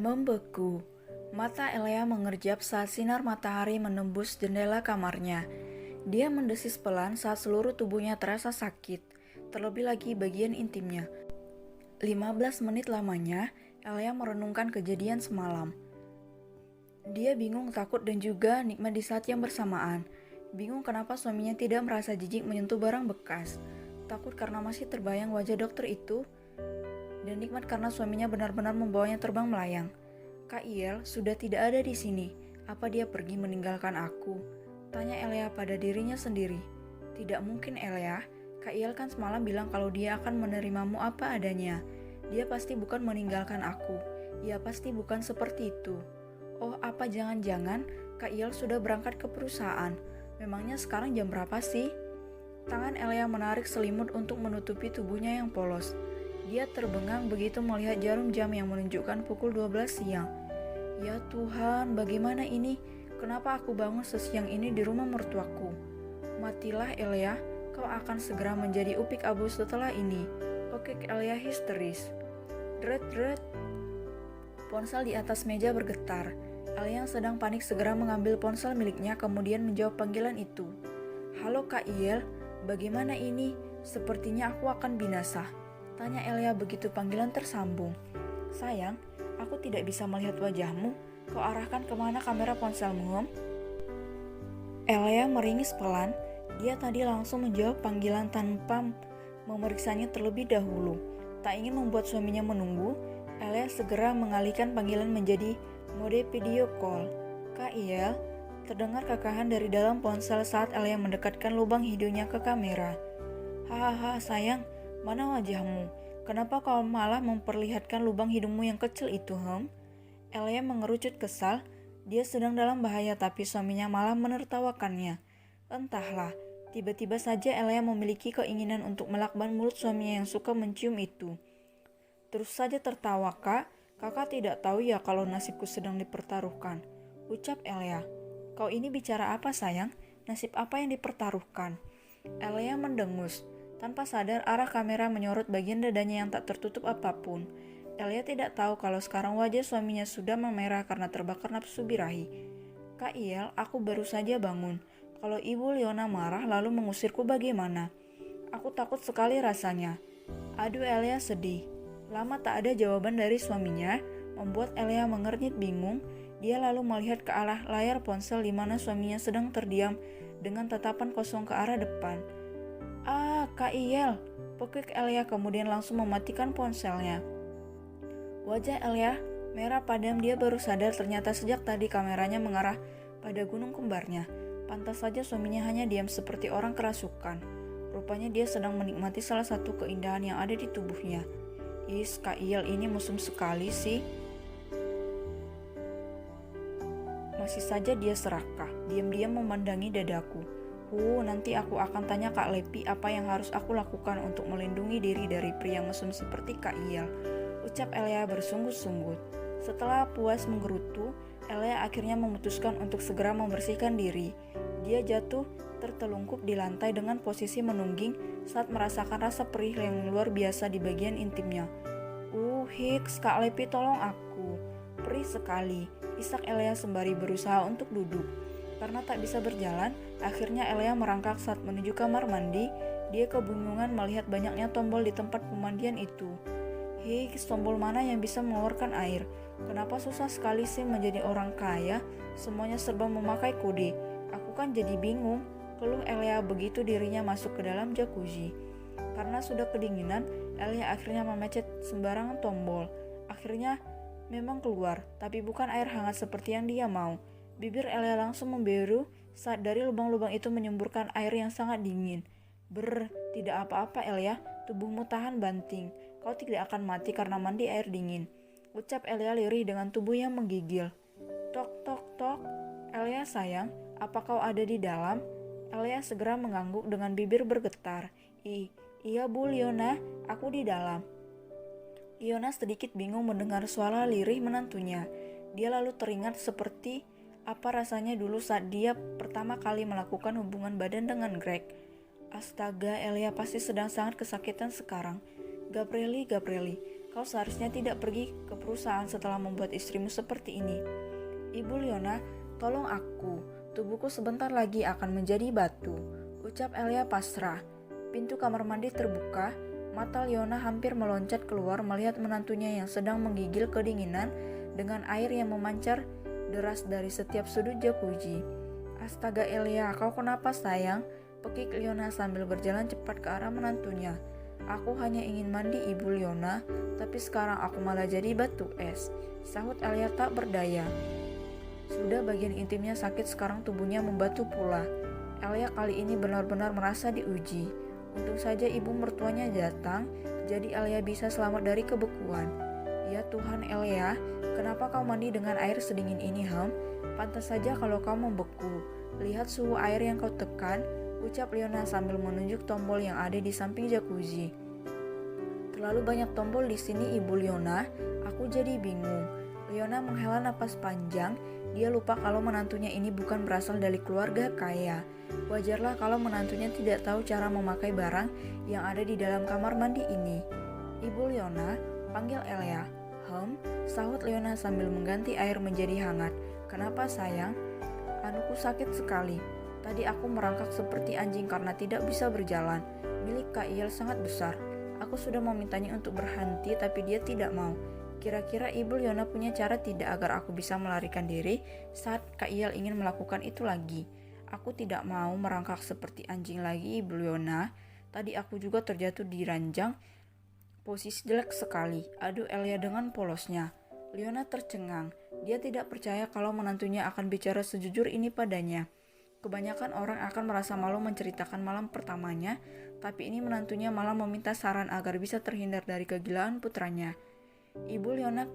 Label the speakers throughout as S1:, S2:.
S1: Membeku. Mata Elea mengerjap saat sinar matahari menembus jendela kamarnya. Dia mendesis pelan saat seluruh tubuhnya terasa sakit, terlebih lagi bagian intimnya. 15 menit lamanya, Elea merenungkan kejadian semalam. Dia bingung, takut, dan juga nikmat di saat yang bersamaan. Bingung kenapa suaminya tidak merasa jijik menyentuh barang bekas. Takut karena masih terbayang wajah dokter itu, dan nikmat karena suaminya benar-benar membawanya terbang melayang. Kak Iel sudah tidak ada di sini. Apa dia pergi meninggalkan aku? Tanya Elea pada dirinya sendiri. Tidak mungkin, Elea. Kak Iel kan semalam bilang kalau dia akan menerimamu apa adanya. Dia pasti bukan meninggalkan aku. Ia pasti bukan seperti itu. Oh, apa jangan-jangan Kak Iel sudah berangkat ke perusahaan? Memangnya sekarang jam berapa sih? Tangan Elea menarik selimut untuk menutupi tubuhnya yang polos. Dia terbengang begitu melihat jarum jam yang menunjukkan pukul 12 siang. Ya Tuhan, bagaimana ini? Kenapa aku bangun sesiang ini di rumah mertuaku? Matilah Elea, kau akan segera menjadi upik abu setelah ini. Kokek Elea histeris. Dret. Ponsel di atas meja bergetar. Elea yang sedang panik segera mengambil ponsel miliknya kemudian menjawab panggilan itu. Halo Kak Iel, bagaimana ini? Sepertinya aku akan binasa. Tanya Elea begitu panggilan tersambung. Sayang, aku tidak bisa melihat wajahmu. Kau arahkan kemana kamera ponselmu? Elea meringis pelan. Dia tadi langsung menjawab panggilan tanpa memeriksanya terlebih dahulu. Tak ingin membuat suaminya menunggu, Elea segera mengalihkan panggilan menjadi mode video call. Kak Iel, terdengar kekahan dari dalam ponsel saat Elea mendekatkan lubang hidungnya ke kamera. Hahaha sayang, mana wajahmu? Kenapa kau malah memperlihatkan lubang hidungmu yang kecil itu, Elea mengerucut kesal. Dia sedang dalam bahaya tapi suaminya malah menertawakannya. Entahlah, tiba-tiba saja Elea memiliki keinginan untuk melakban mulut suaminya yang suka mencium itu. Terus saja tertawa, Kak. Kakak tidak tahu ya kalau nasibku sedang dipertaruhkan. Ucap Elea. Kau ini bicara apa sayang? Nasib apa yang dipertaruhkan? Elea mendengus. Tanpa sadar arah kamera menyorot bagian dadanya yang tak tertutup apapun. Elea tidak tahu kalau sekarang wajah suaminya sudah memerah karena terbakar nafsu birahi. Kak Iel, aku baru saja bangun. Kalau Ibu Leona marah lalu mengusirku bagaimana? Aku takut sekali rasanya. Aduh, Elea sedih. Lama tak ada jawaban dari suaminya, membuat Elea mengernyit bingung. Dia lalu melihat ke arah layar ponsel di mana suaminya sedang terdiam dengan tatapan kosong ke arah depan. Ah, Kak Iel, pekik Elea kemudian langsung mematikan ponselnya. Wajah Elea merah padam. Dia baru sadar ternyata sejak tadi kameranya mengarah pada gunung kembarnya. Pantas saja suaminya hanya diam seperti orang kerasukan. Rupanya dia sedang menikmati salah satu keindahan yang ada di tubuhnya. Kak Iel ini mesum sekali sih. Masih saja dia serakah, diam-diam memandangi dadaku. Nanti aku akan tanya Kak Lepi apa yang harus aku lakukan untuk melindungi diri dari pria mesum seperti Kak Iel. Ucap Elea bersunggut-sunggut. Setelah puas menggerutu, Elea akhirnya memutuskan untuk segera membersihkan diri. Dia jatuh tertelungkup di lantai dengan posisi menungging saat merasakan rasa perih yang luar biasa di bagian intimnya. Hiks, Kak Lepi tolong aku. Perih sekali, isak Elea sembari berusaha untuk duduk. Karena tak bisa berjalan, akhirnya Elea merangkak saat menuju kamar mandi. Dia kebingungan melihat banyaknya tombol di tempat pemandian itu. Tombol mana yang bisa mengeluarkan air? Kenapa susah sekali sih menjadi orang kaya? Semuanya serba memakai kode. Aku kan jadi bingung, keluh Elea begitu dirinya masuk ke dalam jacuzzi. Karena sudah kedinginan, Elea akhirnya memencet sembarangan tombol. Akhirnya memang keluar, tapi bukan air hangat seperti yang dia mau. Bibir Elea langsung membiru saat dari lubang-lubang itu menyemburkan air yang sangat dingin. Tidak apa-apa Elea, tubuhmu tahan banting. Kau tidak akan mati karena mandi air dingin. Ucap Elea lirih dengan tubuh yang menggigil. Tok. Elea sayang, apa kau ada di dalam? Elea segera mengangguk dengan bibir bergetar. Iya Bu Leona, aku di dalam. Leona sedikit bingung mendengar suara lirih menantunya. Dia lalu teringat seperti apa rasanya dulu saat dia pertama kali melakukan hubungan badan dengan Greg. Astaga, Elea pasti sedang sangat kesakitan sekarang. Gabrieli, Kau seharusnya tidak pergi ke perusahaan setelah membuat istrimu seperti ini. Ibu Leona, tolong aku. Tubuhku sebentar lagi akan menjadi batu, ucap Elia pasrah. Pintu kamar mandi terbuka. Mata Leona hampir meloncat keluar melihat menantunya yang sedang menggigil kedinginan dengan air yang memancar deras dari setiap sudut jacuzzi. Astaga Elia, kau kenapa sayang? Pekik Leona sambil berjalan cepat ke arah menantunya. Aku hanya ingin mandi Ibu Leona, tapi sekarang aku malah jadi batu es, sahut Elia tak berdaya. Sudah bagian intimnya sakit, sekarang tubuhnya membatu pula. Elia kali ini benar-benar merasa diuji. Untung saja ibu mertuanya datang, jadi Elia bisa selamat dari kebekuan. Ya Tuhan Elia, kenapa kau mandi dengan air sedingin ini Pantas saja kalau kau membeku. Lihat suhu air yang kau tekan, ucap Leona sambil menunjuk tombol yang ada di samping jacuzzi. Terlalu banyak tombol di sini Ibu Leona, aku jadi bingung. Leona menghela napas panjang, dia lupa kalau menantunya ini bukan berasal dari keluarga kaya. Wajarlah kalau menantunya tidak tahu cara memakai barang yang ada di dalam kamar mandi ini. Ibu Leona, panggil Elia. Sahut Leona sambil mengganti air menjadi hangat. Kenapa sayang? Anuku sakit sekali. Tadi aku merangkak seperti anjing karena tidak bisa berjalan. Milik Kak Iel sangat besar. Aku sudah memintanya untuk berhenti tapi dia tidak mau. Kira-kira Ibu Leona punya cara tidak agar aku bisa melarikan diri saat Kak Iel ingin melakukan itu lagi. Aku tidak mau merangkak seperti anjing lagi Ibu Leona. Tadi aku juga terjatuh di ranjang. Posisi jelek sekali. Aduh Elia dengan polosnya. Leona tercengang. Dia tidak percaya kalau menantunya akan bicara sejujur ini padanya. Kebanyakan orang akan merasa malu menceritakan malam pertamanya, tapi ini menantunya malah meminta saran agar bisa terhindar dari kegilaan putranya. Ibu Leona,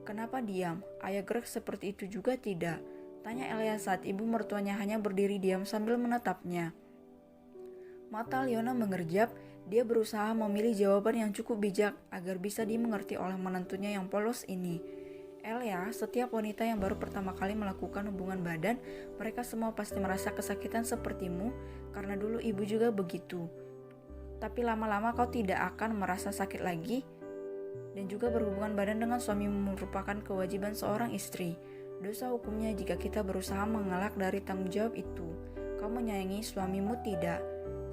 S1: kenapa diam? Ayah Greg seperti itu juga tidak? Tanya Elia saat ibu mertuanya hanya berdiri diam sambil menatapnya. Mata Leona mengerjap, dia berusaha memilih jawaban yang cukup bijak agar bisa dimengerti oleh menantunya yang polos ini. Elia, setiap wanita yang baru pertama kali melakukan hubungan badan, mereka semua pasti merasa kesakitan sepertimu, karena dulu ibu juga begitu. Tapi lama-lama kau tidak akan merasa sakit lagi, dan juga berhubungan badan dengan suamimu merupakan kewajiban seorang istri. Dosa hukumnya jika kita berusaha mengelak dari tanggung jawab itu. Kau menyayangi suamimu tidak?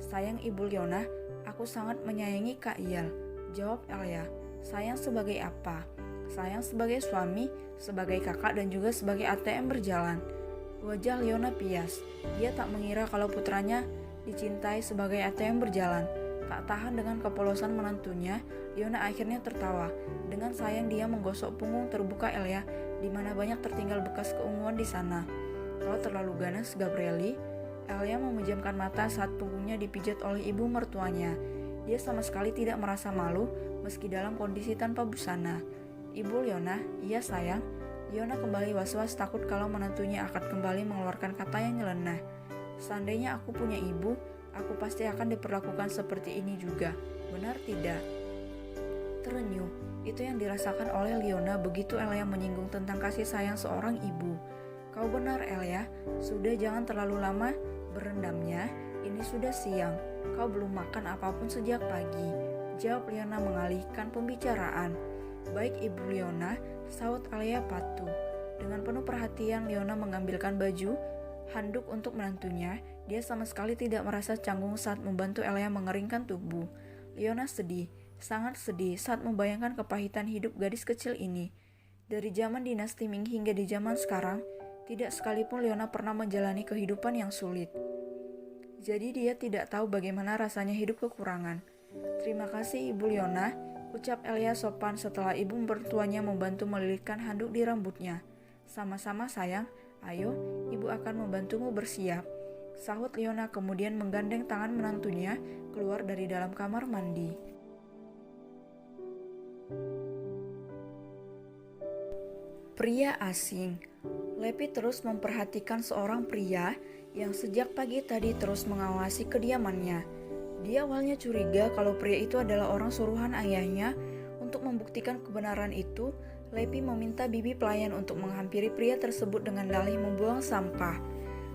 S1: Sayang Ibu Leona, aku sangat menyayangi Kak Iel, jawab Elia. Sayang sebagai apa? Sayang sebagai suami, sebagai kakak, dan juga sebagai ATM berjalan. Wajah Leona pias. Dia tak mengira kalau putranya dicintai sebagai ATM berjalan. Tak tahan dengan kepolosan menantunya, Leona akhirnya tertawa. Dengan sayang dia menggosok punggung terbuka Elia, di mana banyak tertinggal bekas keunguan di sana. Kau terlalu ganas, Gabrieli. Elia memejamkan mata saat punggungnya dipijat oleh ibu mertuanya. Dia sama sekali tidak merasa malu, meski dalam kondisi tanpa busana. Ibu Leona, iya sayang. Leona kembali was-was takut kalau menantunya akan kembali mengeluarkan kata yang nyeleneh. Seandainya aku punya ibu, aku pasti akan diperlakukan seperti ini juga. Benar tidak? Terenyuh, itu yang dirasakan oleh Leona begitu Elia menyinggung tentang kasih sayang seorang ibu. Kau benar Elia, sudah jangan terlalu lama berendamnya, ini sudah siang. Kau belum makan apapun sejak pagi, jawab Leona mengalihkan pembicaraan. Baik Ibu Leona, sahut Elia patuh. Dengan penuh perhatian Leona mengambilkan baju, handuk untuk menantunya. Dia sama sekali tidak merasa canggung saat membantu Elia mengeringkan tubuh. Leona sedih, sangat sedih saat membayangkan kepahitan hidup gadis kecil ini. Dari zaman dinasti Ming hingga di zaman sekarang, tidak sekalipun Leona pernah menjalani kehidupan yang sulit. Jadi dia tidak tahu bagaimana rasanya hidup kekurangan. Terima kasih Ibu Leona, ucap Elia sopan setelah ibu mertuanya membantu melilitkan handuk di rambutnya. Sama-sama sayang, ayo ibu akan membantumu bersiap, sahut Leona kemudian menggandeng tangan menantunya keluar dari dalam kamar mandi. Pria asing. Lepi terus memperhatikan seorang pria yang sejak pagi tadi terus mengawasi kediamannya. Dia awalnya curiga kalau pria itu adalah orang suruhan ayahnya. Untuk membuktikan kebenaran itu, Lepi meminta bibi pelayan untuk menghampiri pria tersebut dengan dalih membuang sampah.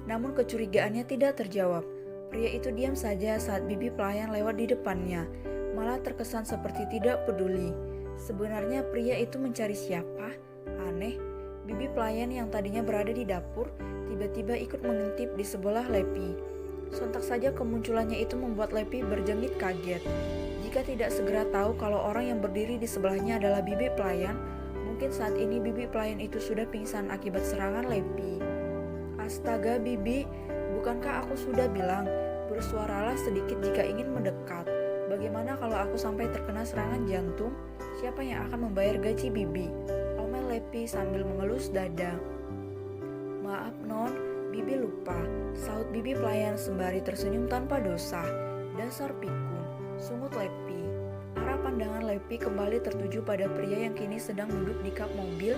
S1: Namun kecurigaannya tidak terjawab. Pria itu diam saja saat bibi pelayan lewat di depannya, malah terkesan seperti tidak peduli. Sebenarnya pria itu mencari siapa? Aneh, bibi pelayan yang tadinya berada di dapur tiba-tiba ikut mengintip di sebelah Lepi. Sontak saja kemunculannya itu membuat Lepi berjengit kaget. Jika tidak segera tahu kalau orang yang berdiri di sebelahnya adalah bibi pelayan, mungkin saat ini bibi pelayan itu sudah pingsan akibat serangan Lepi. Astaga bibi, bukankah aku sudah bilang, bersuaralah sedikit jika ingin mendekat. Bagaimana kalau aku sampai terkena serangan jantung? Siapa yang akan membayar gaji bibi? Omel Lepi sambil mengelus dada. Maaf non, bibi lupa, sahut bibi pelayan sembari tersenyum tanpa dosa. Dasar pikun, sungut Lepi. Arah pandangan Lepi kembali tertuju pada pria yang kini sedang duduk di kap mobil.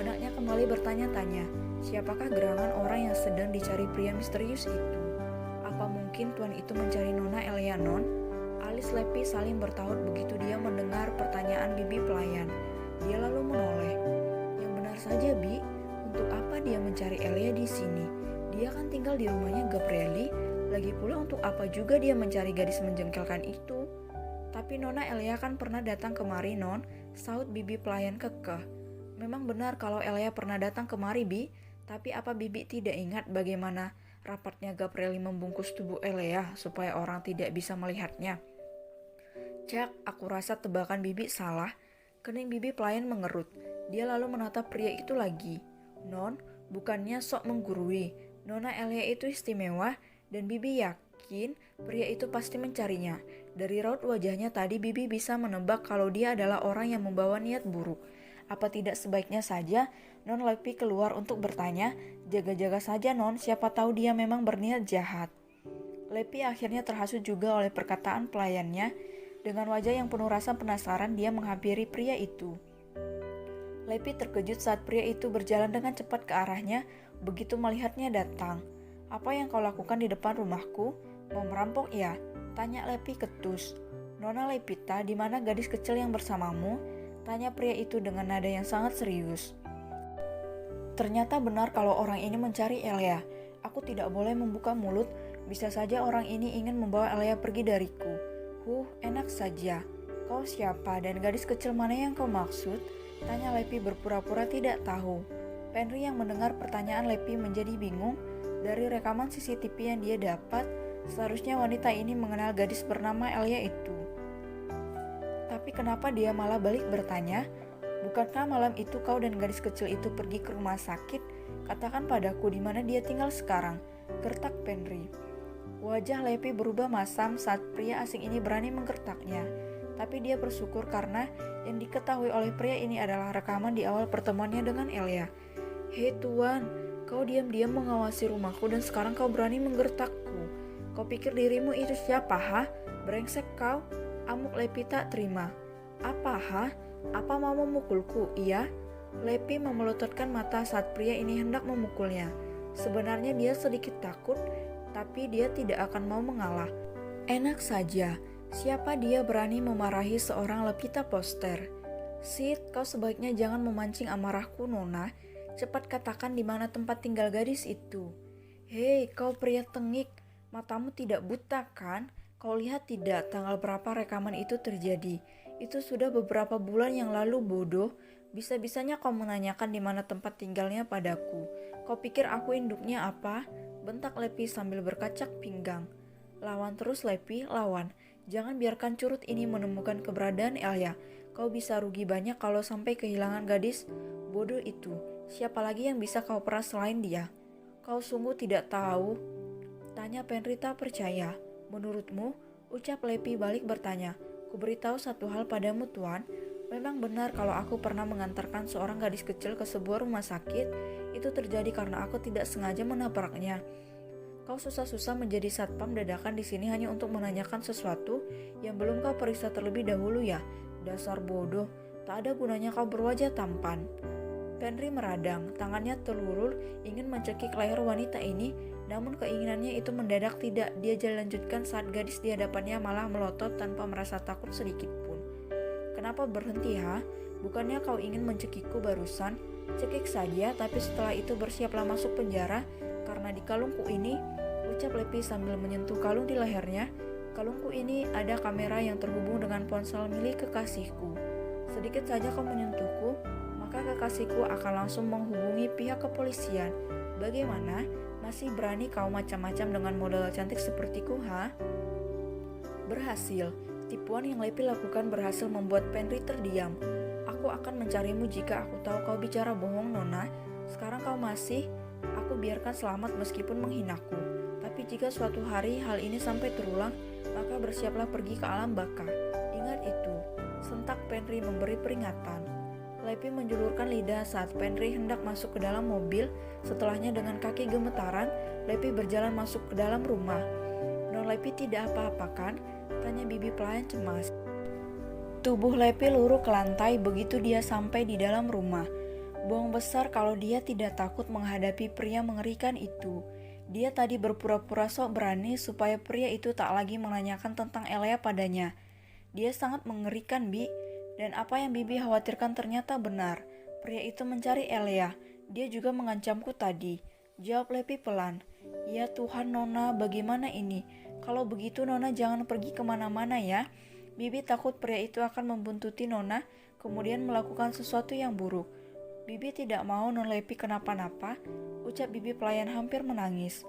S1: Benaknya kembali bertanya-tanya, siapakah gerangan orang yang sedang dicari pria misterius itu? Apa mungkin tuan itu mencari Nona Elia non? Alis Lepi saling bertaut begitu dia mendengar pertanyaan bibi pelayan. Dia lalu menoleh. Yang benar saja Bi, untuk apa dia mencari Elia di sini? Dia kan tinggal di rumahnya Gabrieli. Lagi pula untuk apa juga dia mencari gadis menjengkelkan itu? Tapi Nona Elia kan pernah datang kemari non, sahut bibi pelayan kekeh. Memang benar kalau Elia pernah datang kemari Bi, tapi apa bibi tidak ingat bagaimana rapatnya Gabrieli membungkus tubuh Elia supaya orang tidak bisa melihatnya? Cak, aku rasa tebakan bibi salah. Kening bibi pelayan mengerut. Dia lalu menatap pria itu lagi. Non, bukannya sok menggurui. Nona Elia itu istimewa dan bibi yakin pria itu pasti mencarinya. Dari raut wajahnya tadi bibi bisa menebak kalau dia adalah orang yang membawa niat buruk. Apa tidak sebaiknya saja Non Lepi keluar untuk bertanya, jaga-jaga saja non, siapa tahu dia memang berniat jahat. Lepi akhirnya terhasut juga oleh perkataan pelayannya. Dengan wajah yang penuh rasa penasaran dia menghampiri pria itu. Lepi terkejut saat pria itu berjalan dengan cepat ke arahnya begitu melihatnya datang. Apa yang kau lakukan di depan rumahku? Mau merampok ya? Tanya Lepi ketus. Nona Lepita, di mana gadis kecil yang bersamamu? Tanya pria itu dengan nada yang sangat serius. Ternyata benar kalau orang ini mencari Elia. Aku tidak boleh membuka mulut. Bisa saja orang ini ingin membawa Elia pergi dariku. Enak saja. Kau siapa dan gadis kecil mana yang kau maksud? Tanya Lepi berpura-pura tidak tahu. Penri yang mendengar pertanyaan Lepi menjadi bingung. Dari rekaman CCTV yang dia dapat, seharusnya wanita ini mengenal gadis bernama Elia itu. Tapi kenapa dia malah balik bertanya? Bukankah malam itu kau dan gadis kecil itu pergi ke rumah sakit? Katakan padaku di mana dia tinggal sekarang. Gertak Penri. Wajah Lepi berubah masam saat pria asing ini berani menggertaknya. Tapi dia bersyukur karena yang diketahui oleh pria ini adalah rekaman di awal pertemuannya dengan Elia. Hei tuan, kau diam-diam mengawasi rumahku dan sekarang kau berani menggertakku. Kau pikir dirimu itu siapa, ha? Brengsek kau. Amuk Lepi tak terima. Apa, ha? Apa mau memukulku? Iya? Lepi memelototkan mata saat pria ini hendak memukulnya. Sebenarnya dia sedikit takut, tapi dia tidak akan mau mengalah. Enak saja, siapa dia berani memarahi seorang Lepita Poster? Sid, kau sebaiknya jangan memancing amarahku, Nona. Cepat katakan di mana tempat tinggal gadis itu. Hei, kau pria tengik, matamu tidak buta kan? Kau lihat tidak tanggal berapa rekaman itu terjadi? Itu sudah beberapa bulan yang lalu, bodoh. Bisa-bisanya kau menanyakan di mana tempat tinggalnya padaku. Kau pikir aku induknya apa? Bentak Lepi sambil berkacak pinggang. Lawan terus Lepi, lawan. Jangan biarkan curut ini menemukan keberadaan Elia. Kau bisa rugi banyak kalau sampai kehilangan gadis bodoh itu. Siapa lagi yang bisa kau peras selain dia? Kau sungguh tidak tahu? Tanya Penri tak percaya. Menurutmu? Ucap Lepi balik bertanya. Kuberitahu satu hal padamu tuan. Memang benar kalau aku pernah mengantarkan seorang gadis kecil ke sebuah rumah sakit. Itu terjadi karena aku tidak sengaja menabraknya. Kau susah-susah menjadi satpam dadakan di sini hanya untuk menanyakan sesuatu yang belum kau periksa terlebih dahulu ya. Dasar bodoh, tak ada gunanya kau berwajah tampan. Penri meradang, tangannya terulur ingin mencekik leher wanita ini, namun keinginannya itu mendadak tidak dia lanjutkan saat gadis di hadapannya malah melotot tanpa merasa takut sedikit pun. Kenapa berhenti, ha? Bukannya kau ingin mencekikku barusan? Cekik saja, tapi setelah itu bersiaplah masuk penjara, karena di kalungku ini, ucap Lepi sambil menyentuh kalung di lehernya, kalungku ini ada kamera yang terhubung dengan ponsel milik kekasihku. Sedikit saja kau menyentuhku, maka kekasihku akan langsung menghubungi pihak kepolisian. Bagaimana? Masih berani kau macam-macam dengan model cantik sepertiku, ha? Berhasil. Tipuan yang Lepi lakukan berhasil membuat Penri terdiam. Aku akan mencarimu jika aku tahu kau bicara bohong, Nona. Sekarang kau masih, aku biarkan selamat meskipun menghinaku. Tapi jika suatu hari hal ini sampai terulang, maka bersiaplah pergi ke alam baka. Ingat itu. Sentak Penri memberi peringatan. Lepi menjulurkan lidah saat Penri hendak masuk ke dalam mobil. Setelahnya dengan kaki gemetaran, Lepi berjalan masuk ke dalam rumah. Non Lepi tidak apa-apa kan? Tanya bibi pelayan cemas. Tubuh Lepi luruh ke lantai begitu dia sampai di dalam rumah. Bohong besar kalau dia tidak takut menghadapi pria mengerikan itu. Dia tadi berpura-pura sok berani supaya pria itu tak lagi menanyakan tentang Elea padanya. Dia sangat mengerikan, Bi. Dan apa yang bibi khawatirkan ternyata benar. Pria itu mencari Elea. Dia juga mengancamku tadi. Jawab Lepi pelan. Ya Tuhan Nona, bagaimana ini? Kalau begitu Nona jangan pergi kemana-mana ya. Bibi takut pria itu akan membuntuti Nona, kemudian melakukan sesuatu yang buruk. Bibi tidak mau Non Lepi kenapa-napa, ucap bibi pelayan hampir menangis.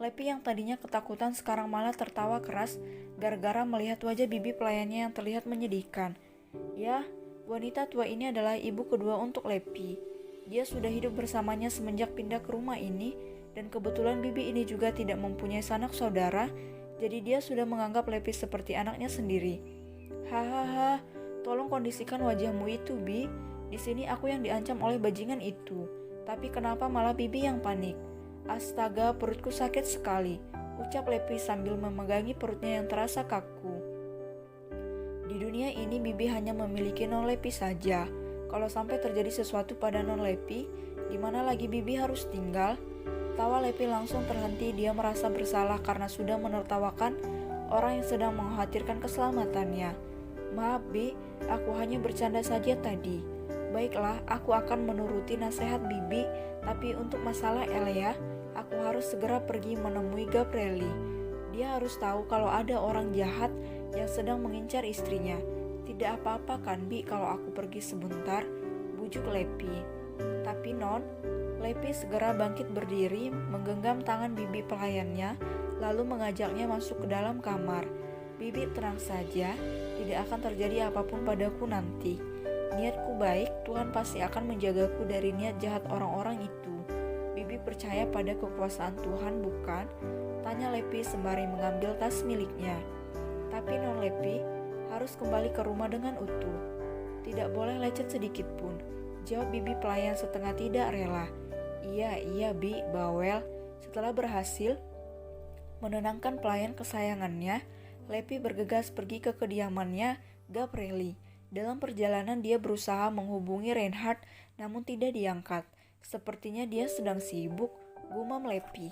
S1: Lepi yang tadinya ketakutan sekarang malah tertawa keras gara-gara melihat wajah bibi pelayannya yang terlihat menyedihkan. Ya, wanita tua ini adalah ibu kedua untuk Lepi. Dia sudah hidup bersamanya semenjak pindah ke rumah ini, dan kebetulan bibi ini juga tidak mempunyai sanak saudara, jadi dia sudah menganggap Lepi seperti anaknya sendiri. Hahaha, tolong kondisikan wajahmu itu, Bi. Di sini aku yang diancam oleh bajingan itu. Tapi kenapa malah bibi yang panik? Astaga, perutku sakit sekali, ucap Lepi sambil memegangi perutnya yang terasa kaku. Di dunia ini bibi hanya memiliki Non Lepi saja. Kalau sampai terjadi sesuatu pada Non Lepi, di mana lagi bibi harus tinggal? Tawa Lepi langsung terhenti. Dia merasa bersalah karena sudah menertawakan orang yang sedang mengkhawatirkan keselamatannya. Maaf Bi, aku hanya bercanda saja tadi. Baiklah, aku akan menuruti nasihat bibi, tapi untuk masalah Elea, aku harus segera pergi menemui Gabrieli. Dia harus tahu kalau ada orang jahat yang sedang mengincar istrinya. Tidak apa-apa kan Bi kalau aku pergi sebentar, bujuk Lepi. Tapi Non, Lepi segera bangkit berdiri, menggenggam tangan bibi pelayannya, lalu mengajaknya masuk ke dalam kamar. Bibi tenang saja, tidak akan terjadi apapun padaku nanti. Niatku baik, Tuhan pasti akan menjagaku dari niat jahat orang-orang itu. Bibi percaya pada kekuasaan Tuhan, bukan? Tanya Lepi sembari mengambil tas miliknya. Tapi Non Lepi harus kembali ke rumah dengan utuh. Tidak boleh lecet sedikit pun, jawab bibi pelayan setengah tidak rela. Iya Bi, bawel. Setelah berhasil menenangkan pelayan kesayangannya, Lepi bergegas pergi ke kediamannya Gabrieli. Dalam perjalanan dia berusaha menghubungi Reinhard namun tidak diangkat. Sepertinya dia sedang sibuk, gumam Lepi.